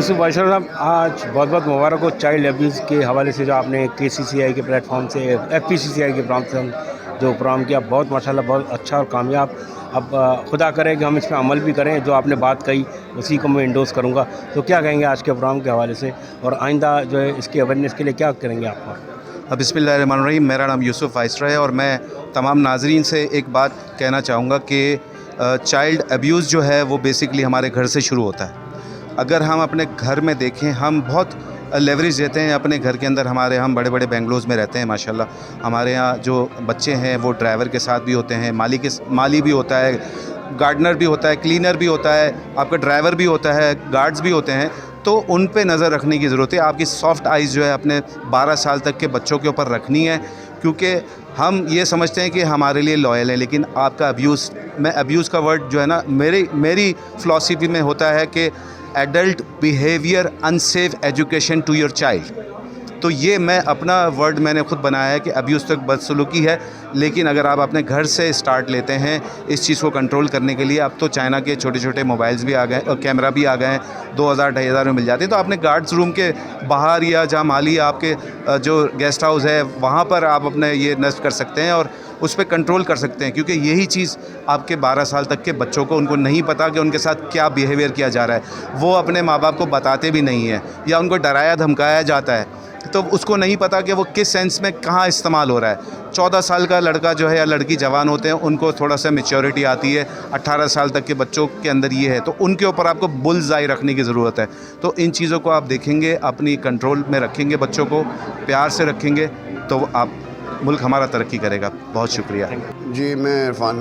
यूसुफ बादशाह साहब, आज बहुत बहुत मुबारक हो चाइल्ड अब्यूज़ के हवाले से जो आपने KCCI के प्लेटफॉर्म से FPCCI के प्लेटफॉर्म से जो प्रोग्राम किया, बहुत माशाल्लाह बहुत अच्छा और कामयाब। अब खुदा करे कि हम इस पर अमल भी करें, जो आपने बात कही उसी को मैं इंडोर्स करूँगा। तो क्या कहेंगे आज के प्रोग्राम के हवाले से, और आइंदा जो है इसकी अवेयरनेस के लिए क्या करेंगे आप? बिस्मिल्लाहिर्रहमानिर्रहीम। मेरा नाम यूसुफ वाइसराय है और मैं तमाम नाज़रीन से एक बात कहना चाहूँगा कि चाइल्ड अब्यूज़ जो है वो बेसिकली हमारे घर से शुरू होता है। अगर हम अपने घर में देखें, हम बहुत लेवरेज देते हैं अपने घर के अंदर। हम बड़े बड़े बेंगलोज़ में रहते हैं माशाल्लाह। हमारे यहाँ जो बच्चे हैं वो ड्राइवर के साथ भी होते हैं, माली भी होता है, गार्डनर भी होता है, क्लीनर भी होता है, आपका ड्राइवर भी होता है, गार्ड्स भी होते हैं। तो उन पे नज़र रखने की ज़रूरत है। आपकी सॉफ्ट आइज़ जो है अपने 12 साल तक के बच्चों के ऊपर रखनी है, क्योंकि हम ये समझते हैं कि हमारे लिए लॉयल है, लेकिन आपका अब्यूज़, मैं अब्यूज़ का वर्ड जो है ना, मेरी फ़िलॉसफी में होता है कि adult behaviour unsafe education to your child. तो ये मैं अपना वर्ड मैंने ख़ुद बनाया है कि अब्यूज़ तक बदसलूकी है, लेकिन अगर आप अपने घर से स्टार्ट लेते हैं इस चीज़ को कंट्रोल करने के लिए। अब तो चाइना के छोटे छोटे मोबाइल्स भी आ गए और कैमरा भी आ गए हैं, 2000-2500 में मिल जाते हैं। तो आपने गार्ड्स रूम के बाहर या जहाँ माली आपके जो गेस्ट हाउस है वहाँ पर आप अपने ये नस्ब कर सकते हैं और उस पर कंट्रोल कर सकते हैं, क्योंकि यही चीज़ आपके 12 साल तक के बच्चों को, उनको नहीं पता कि उनके साथ क्या बिहेवियर किया जा रहा है। वो अपने माँ बाप को बताते भी नहीं हैं या उनको डराया धमकाया जाता है, तो उसको नहीं पता कि वो किस सेंस में कहाँ इस्तेमाल हो रहा है। 14 साल का लड़का जो है या लड़की जवान होते हैं, उनको थोड़ा सा मैच्योरिटी आती है। 18 साल तक के बच्चों के अंदर ये है, तो उनके ऊपर आपको बुल्स आई रखने की ज़रूरत है। तो इन चीज़ों को आप देखेंगे, अपनी कंट्रोल में रखेंगे, बच्चों को प्यार से रखेंगे, तो आप मुल्क हमारा तरक्की करेगा। बहुत शुक्रिया जी। मैं इरफान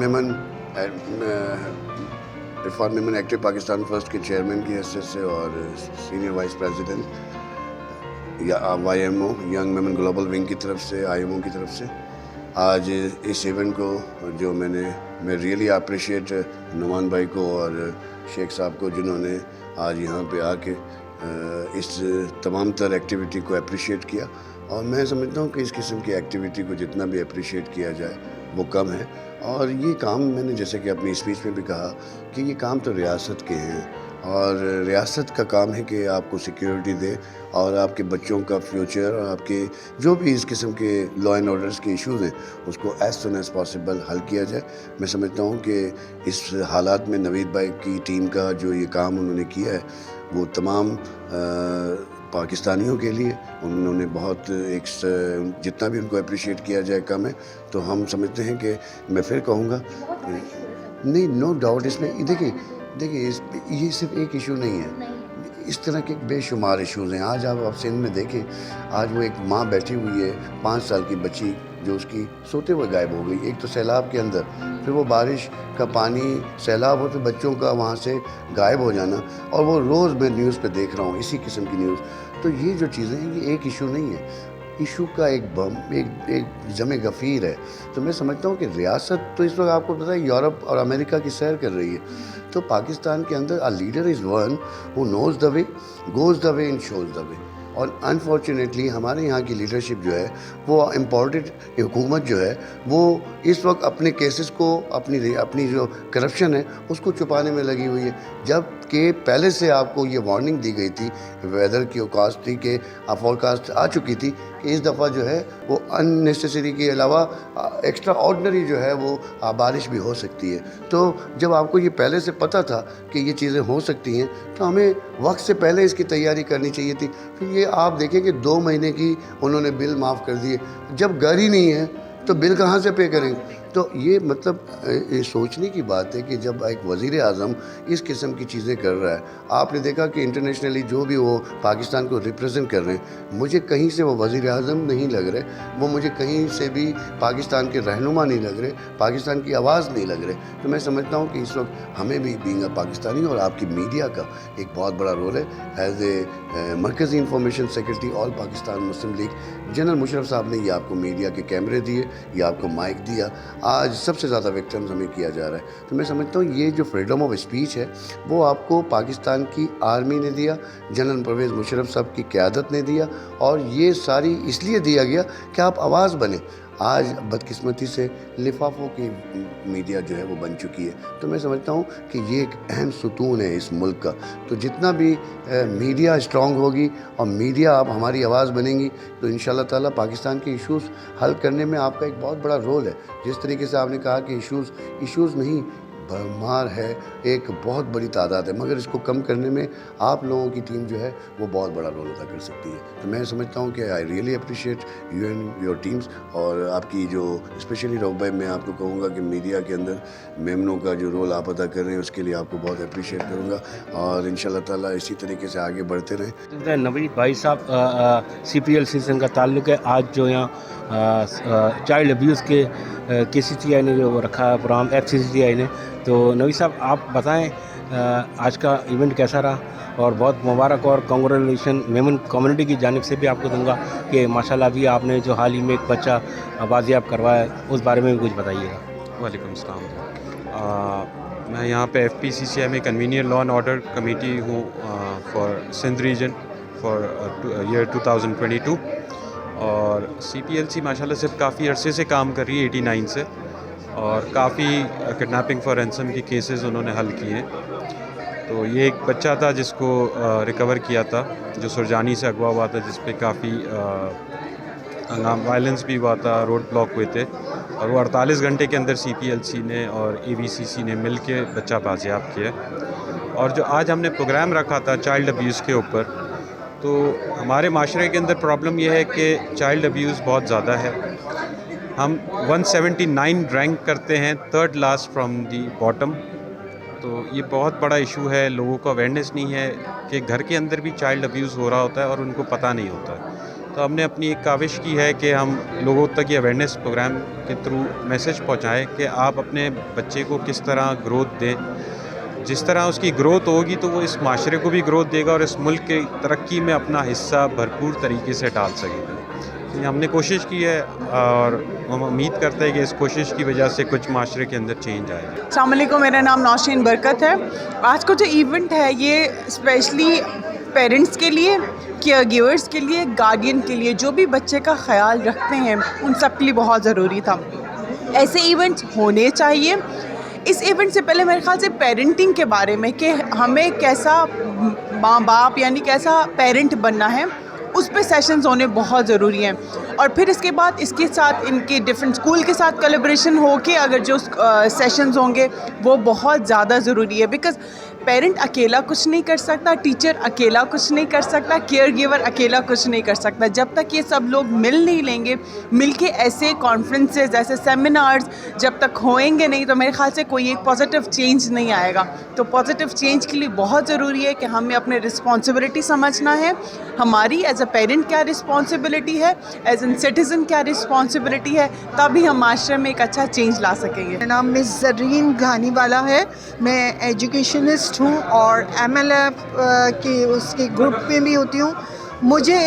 मेमन एक्टिव पाकिस्तान फर्स्ट के चेयरमैन की हैसियत से और सीनियर वाइस प्रेसिडेंट या YMO young Memon global wing की तरफ से, IMO की तरफ से आज इस इवेंट को जो मैं रियली अप्रिशिएट नुमान भाई को और शेख साहब को, जिन्होंने आज यहाँ पे आके इस तमाम तर एक्टिविटी को अप्रिशिएट किया। और मैं समझता हूँ कि इस किस्म की एक्टिविटी को जितना भी अप्रिशिएट किया जाए वो कम है। और ये काम मैंने जैसे कि अपनी स्पीच में भी कहा कि ये काम तो रियासत के हैं, और रियासत का काम है कि आपको सिक्योरिटी दे और आपके बच्चों का फ्यूचर और आपके जो भी इस किस्म के लॉ एंड ऑर्डर्स के इश्यूज़ हैं उसको एज सुन एज़ पॉसिबल हल किया जाए। मैं समझता हूँ कि इस हालात में नवीद भाई की टीम का जो ये काम उन्होंने किया है वो तमाम पाकिस्तानियों के लिए उन्होंने बहुत जितना भी उनको अप्रिशिएट किया जाए कम है। तो हम समझते हैं कि मैं फिर कहूँगा नहीं, नो डाउट इसमें देखिए ये सिर्फ एक इशू नहीं है, इस तरह के बेशुमार इश्यूज़ हैं। आज आप सिंध में देखें, आज वो एक माँ बैठी हुई है, 5 साल की बच्ची जो उसकी सोते हुए गायब हो गई। एक तो सैलाब के अंदर, फिर वो बारिश का पानी, सैलाब हो, फिर बच्चों का वहाँ से गायब हो जाना, और वो रोज़ मैं न्यूज़ पे देख रहा हूँ इसी किस्म की न्यूज़। तो ये जो चीज़ें हैं ये एक इशू नहीं है, इशू का एक जमे गफ़ीर है। तो मैं समझता हूँ कि रियासत तो इस वक्त आपको पता है यूरोप और अमेरिका की सैर कर रही है, तो पाकिस्तान के अंदर a leader is one who nose the way, goes the way and shows the way. और अनफॉर्चुनेटली हमारे यहाँ की लीडरशिप जो है वो इम्पोर्टेड हुकूमत जो है वो इस वक्त अपने केसेस को, अपनी जो करप्शन है उसको छुपाने में लगी हुई है, जबकि पहले से आपको ये वार्निंग दी गई थी, वेदर की औकात थी कि फॉरकास्ट आ चुकी थी कि इस दफ़ा जो है वो अननेसेसरी के अलावा एक्स्ट्रा ऑर्डनरी जो है वो बारिश भी हो सकती है। तो जब आपको ये पहले से पता था कि ये चीज़ें हो सकती हैं तो हमें वक्त से पहले इसकी तैयारी करनी चाहिए थी। फिर ये आप देखें कि 2 महीने की उन्होंने बिल माफ़ कर दिए, जब घर ही नहीं है तो बिल कहाँ से पे करेंगे। तो ये मतलब ये सोचने की बात है कि जब एक वज़ीर आज़म इस किस्म की चीज़ें कर रहा है, आपने देखा कि इंटरनेशनली जो भी वो पाकिस्तान को रिप्रेजेंट कर रहे हैं, मुझे कहीं से वो वज़ीर आज़म नहीं लग रहे, वो मुझे कहीं से भी पाकिस्तान के रहनुमा नहीं लग रहे, पाकिस्तान की आवाज़ नहीं लग रहे। तो मैं समझता हूँ कि इस वक्त हमें भी बीइंग अ पाकिस्तानी और आपकी मीडिया का एक बहुत बड़ा रोल है। एज ए मरकज़ी information secretary All Pakistan Muslim League, general Musharraf साहब ने ये आपको मीडिया के कैमरे दिए, ये आपको माइक दिया, आज सबसे ज़्यादा विक्टिम्स हमें किया जा रहा है। तो मैं समझता हूँ ये जो फ्रीडम ऑफ स्पीच है वो आपको पाकिस्तान की आर्मी ने दिया, जनरल परवेज़ मुशर्रफ साहब की क़यादत ने दिया, और ये सारी इसलिए दिया गया कि आप आवाज़ बने। آج بدقسمتی سے لفافوں کی میڈیا جو ہے وہ بن چکی ہے. تو میں سمجھتا ہوں کہ یہ ایک اہم ستون ہے اس ملک کا. تو جتنا بھی میڈیا اسٹرانگ ہوگی اور میڈیا آپ ہماری آواز بنیں گی تو انشاءاللہ تعالیٰ پاکستان کے ایشوز حل کرنے میں آپ کا ایک بہت بڑا رول ہے. جس طریقے سے آپ نے کہا کہ ایشوز نہیں بھرمار ہے, ایک بہت بڑی تعداد ہے, مگر اس کو کم کرنے میں آپ لوگوں کی ٹیم جو ہے وہ بہت بڑا رول ادا کر سکتی ہے. تو میں سمجھتا ہوں کہ I really appreciate you and your teams, اور آپ کی جو اسپیشلی روب بھائی میں آپ کو کہوں گا کہ میڈیا کے اندر میمنوں کا جو رول آپ ادا کر رہے ہیں اس کے لیے آپ کو بہت اپریشیٹ کروں گا, اور انشاءاللہ تعالیٰ اسی طریقے سے آگے بڑھتے رہیں. نوید بھائی صاحب, CPLC سے ان کا تعلق ہے. آج جو یہاں چائلڈ ابیوز کے KCCI نے جو رکھا ہے پروگرام, FCCI نے, تو نوید صاحب آپ بتائیں آج کا ایونٹ کیسا رہا, اور بہت مبارک اور کنگریچولیشن میمن کمیونٹی کی جانب سے بھی آپ کو دوں گا کہ ماشاءاللہ ابھی آپ نے جو حال ہی میں ایک بچہ بازیاب کروایا ہے اس بارے میں بھی کچھ بتائیے گا. وعلیکم السلام. میں یہاں پہ FPCCI میں convener law and order committee ہوں for Sindh region for year 2022, اور CPLC ماشاءاللہ سے کافی عرصے سے کام کر رہی ہے 89 سے, اور کافی کڈنیپنگ فار رینسم کی کیسز انہوں نے حل کیے ہیں. تو یہ ایک بچہ تھا جس کو ریکور کیا تھا, جو سرجانی سے اغوا ہوا تھا, جس پہ کافی وائلنس بھی ہوا تھا, روڈ بلاک ہوئے تھے, اور وہ 48 گھنٹے کے اندر CPLC نے اور AVCC نے مل کے بچہ بازیاب کیا. اور جو آج ہم نے پروگرام رکھا تھا چائلڈ ابیوز کے اوپر, تو ہمارے معاشرے کے اندر پرابلم یہ ہے کہ چائلڈ ابیوز بہت زیادہ ہے. ہم 179 رینک کرتے ہیں, 3rd last from the bottom. تو یہ بہت بڑا ایشو ہے. لوگوں کو اویئرنیس نہیں ہے کہ گھر کے اندر بھی چائلڈ ابیوز ہو رہا ہوتا ہے اور ان کو پتہ نہیں ہوتا ہے. تو ہم نے اپنی ایک کاوش کی ہے کہ ہم لوگوں تک یہ اویئرنیس پروگرام کے تھرو میسج پہنچائیں کہ آپ اپنے بچے کو کس طرح گروتھ دیں. جس طرح اس کی گروتھ ہوگی تو وہ اس معاشرے کو بھی گروتھ دے گا اور اس ملک کی ترقی میں اپنا حصہ بھرپور طریقے سے ڈال سکے گا. ہم نے کوشش کی ہے اور ہم امید کرتے ہیں کہ اس کوشش کی وجہ سے کچھ معاشرے کے اندر چینج آئے. السلام علیکم, میرا نام نوشین برکت ہے. آج کا جو ایونٹ ہے یہ اسپیشلی پیرنٹس کے لیے, کیئر گیورز کے لیے, گارڈین کے لیے, جو بھی بچے کا خیال رکھتے ہیں ان سب کے لیے بہت ضروری تھا. ایسے ایونٹس ہونے چاہیے. اس ایونٹ سے پہلے میرے خیال سے پیرنٹنگ کے بارے میں کہ ہمیں کیسا ماں باپ یعنی کیسا پیرنٹ بننا ہے اس پہ سیشنز ہونے بہت ضروری ہیں. اور پھر اس کے بعد اس کے ساتھ ان کے ڈفرینٹ اسکول کے ساتھ کولیبریشن ہو کے اگر جو سیشنز ہوں گے وہ بہت زیادہ ضروری ہے. بیکاز پیرنٹ اکیلا کچھ نہیں کر سکتا, ٹیچر اکیلا کچھ نہیں کر سکتا, کیئر گیور اکیلا کچھ نہیں کر سکتا. جب تک یہ سب لوگ مل نہیں لیں گے, مل کے ایسے کانفرنسز, ایسے سیمینارز جب تک ہوئیں گے نہیں تو میرے خیال سے کوئی ایک پازیٹیو چینج نہیں آئے گا. تو پازیٹیو چینج کے لیے بہت ضروری ہے کہ ہمیں اپنے رسپانسبلٹی سمجھنا ہے. ہماری ایز اے پیرنٹ کیا رسپانسبلٹی ہے, ایز این سٹیزن کیا رسپانسبلٹی ہے, تبھی ہم معاشرے میں ایک اچھا چینج لا سکیں گے. میرا نام مس زرین گھانی والا ہے. میں ایجوکیشنسٹ ہوں اور MLF کی اس کے گروپ میں بھی ہوتی ہوں. مجھے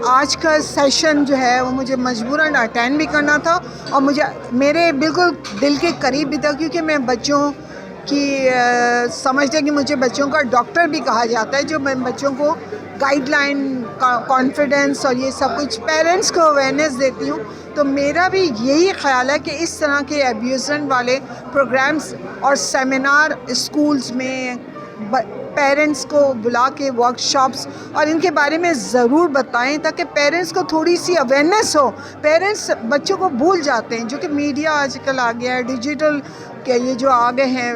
آج کا سیشن جو ہے وہ مجھے مجبوراً اٹینڈ بھی کرنا تھا اور مجھے میرے بالکل دل کے قریب بھی تھا, کیونکہ میں بچوں کی سمجھتے کہ مجھے بچوں کا ڈاکٹر بھی کہا جاتا ہے, جو میں بچوں کو گائیڈ لائن, کانفیڈنس اور یہ سب کچھ پیرنٹس کو اویئرنیس دیتی ہوں. تو میرا بھی یہی خیال ہے کہ اس طرح کے ایبیوزن والے پروگرامز اور سیمینار اسکولز میں پیرنٹس کو بلا کے ورک شاپس اور ان کے بارے میں ضرور بتائیں تاکہ پیرنٹس کو تھوڑی سی اویئرنیس ہو. پیرنٹس بچوں کو بھول جاتے ہیں, جو کہ میڈیا آج کل آ گیا ہے, ڈیجیٹل کہ یہ جو آگے ہیں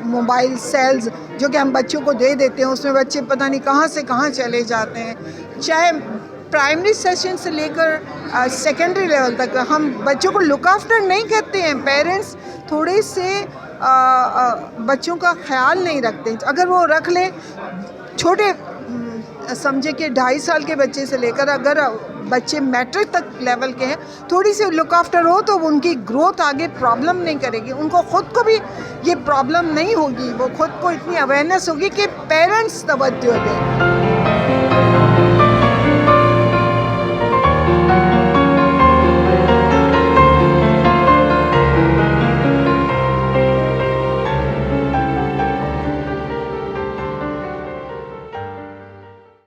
موبائل سیلز جو کہ ہم بچوں کو دے دیتے ہیں, اس میں بچے پتہ نہیں کہاں سے کہاں چلے جاتے ہیں. چاہے پرائمری سیشن سے لے کر سیکنڈری لیول تک ہم بچوں کو لک آفٹر نہیں کرتے ہیں. پیرنٹس تھوڑے سے بچوں کا خیال نہیں رکھتے. اگر وہ رکھ لیں, چھوٹے سمجھے کہ 2.5 سال کے بچے سے لے کر اگر بچے میٹرک تک لیول کے ہیں, تھوڑی سی لک آفٹر ہو تو ان کی گروتھ آگے پرابلم نہیں کرے گی. ان کو خود کو بھی یہ پرابلم نہیں ہوگی, وہ خود کو اتنی اویئرنیس ہوگی کہ پیرنٹس توجہ دیں.